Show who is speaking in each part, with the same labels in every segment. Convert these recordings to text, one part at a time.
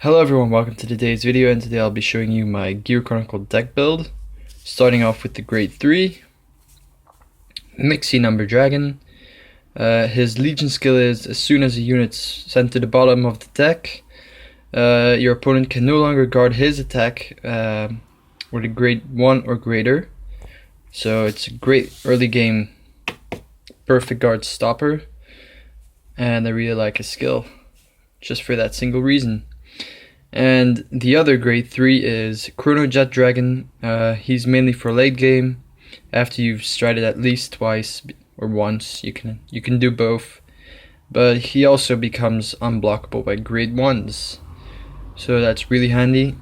Speaker 1: Hello everyone, welcome to today's video, and today I'll be showing you my Gear Chronicle deck build. Starting off with the grade 3 Nixie number dragon. His Legion skill is, as soon as a unit's sent to the bottom of the deck, your opponent can no longer guard his attack with a grade 1 or greater. So it's a great early game perfect guard stopper, and I really like his skill just for that single reason. And the other grade 3 is Chrono Jet Dragon. He's mainly for late game. After you've strided at least twice or once, you can do both. But he also becomes unblockable by grade 1s. So that's really handy.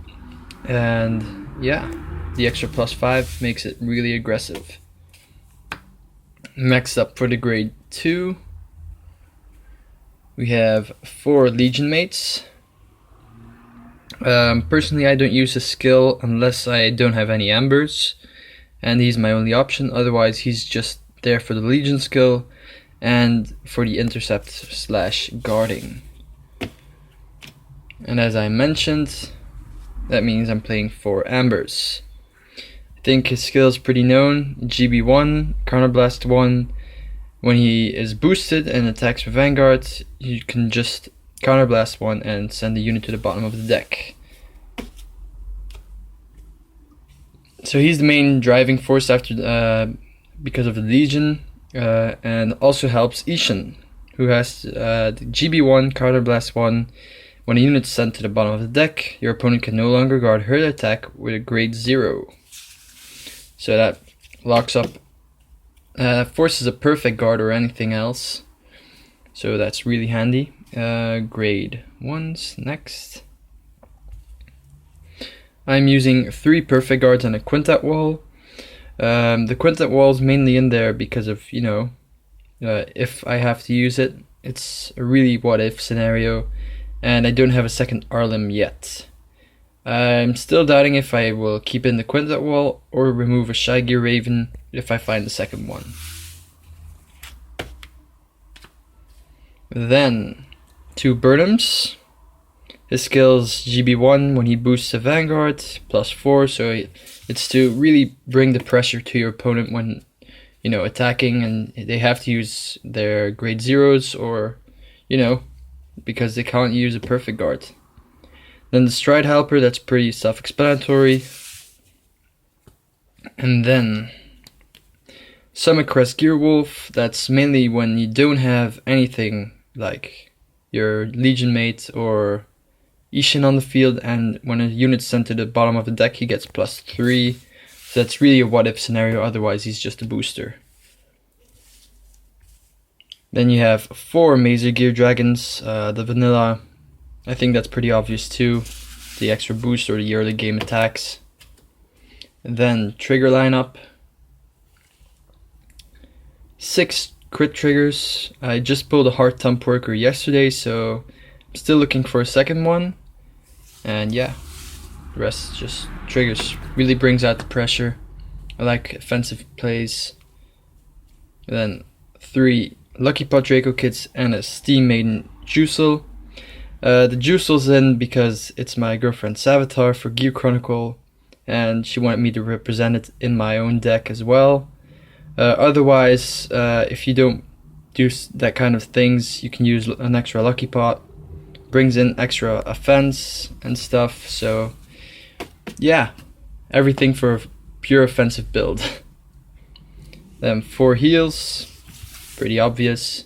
Speaker 1: And yeah, the extra +5 makes it really aggressive. Next up for the grade 2, we have 4 Legion mates. Personally, I don't use his skill unless I don't have any embers, and he's my only option. Otherwise, he's just there for the Legion skill and for the intercept / guarding. And as I mentioned, that means I'm playing 4 embers. I think his skill is pretty known. GB1, Counterblast 1. When he is boosted and attacks with Vanguard, you can just Counterblast 1 and send the unit to the bottom of the deck. So he's the main driving force after because of the Legion, and also helps Ishan, who has the GB1, Counterblast 1. When a unit is sent to the bottom of the deck, your opponent can no longer guard her attack with a grade 0. So that locks up, forces a perfect guard or anything else. So that's really handy. Grade 1s next. I'm using 3 perfect guards and a quintet wall. The quintet wall is mainly in there because of, if I have to use it. It's a really what if scenario, and I don't have a second Arlim yet. I'm still doubting if I will keep in the quintet wall or remove a Shy Gear Raven if I find the second one. Then 2 Burnhams. His skill's GB1 when he boosts a Vanguard, +4, so it's to really bring the pressure to your opponent when, attacking, and they have to use their grade 0s or, because they can't use a perfect guard. Then the Stride Helper, that's pretty self-explanatory. And then Summit Crest Gearwolf, that's mainly when you don't have anything like your Legion mate or Ishin on the field, and when a unit's sent to the bottom of the deck, he gets +3. So that's really a what if scenario, otherwise he's just a booster. Then you have 4 Mazer Gear Dragons, the vanilla. I think that's pretty obvious too, the extra boost or the early game attacks. And then trigger lineup. 6 crit triggers. I just pulled a Heart Thump Worker yesterday, so I'm still looking for a second one. And yeah, the rest just triggers. Really brings out the pressure. I like offensive plays. And then 3 Lucky Pot Draco Kits and a Steam Maiden Juicel. The Juicel's in because it's my girlfriend's avatar for Gear Chronicle, and she wanted me to represent it in my own deck as well. Otherwise, if you don't do that kind of things, you can use an extra Lucky Pot. Brings in extra offense and stuff, so yeah, everything for a pure offensive build. Then 4 heals, pretty obvious,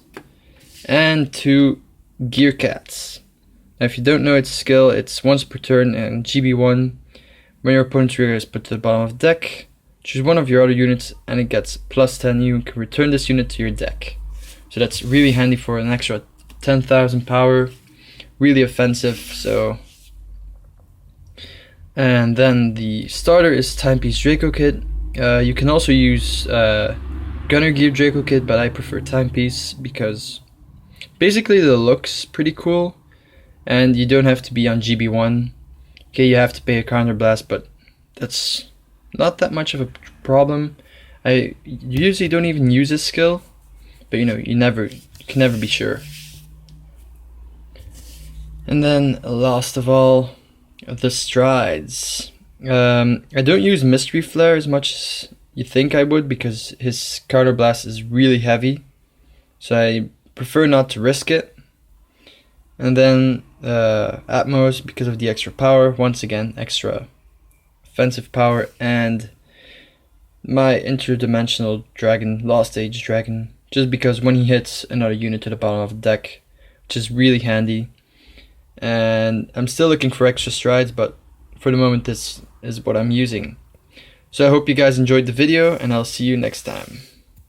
Speaker 1: and 2 Gear Cats. Now if you don't know its skill, it's once per turn and GB1. When your opponent's trigger is put to the bottom of the deck, choose one of your other units and it gets +10. You can return this unit to your deck. So that's really handy for an extra 10,000 power. Really offensive, so. And then the starter is Timepiece Draco Kit. You can also use Gunner Gear Draco Kit, but I prefer Timepiece because basically the look's pretty cool, and you don't have to be on GB1. Okay, you have to pay a counterblast, but that's not that much of a problem. I usually don't even use this skill, but you can never be sure. And then last of all, the strides. I don't use Mystery Flare as much as you think I would because his counter blast is really heavy, so I prefer not to risk it. And then Atmos, because of the extra power, once again extra offensive power, and my interdimensional dragon, Lost Age dragon, just because when he hits another unit to the bottom of the deck, which is really handy. And I'm still looking for extra strides, but for the moment this is what I'm using. So I hope you guys enjoyed the video, and I'll see you next time.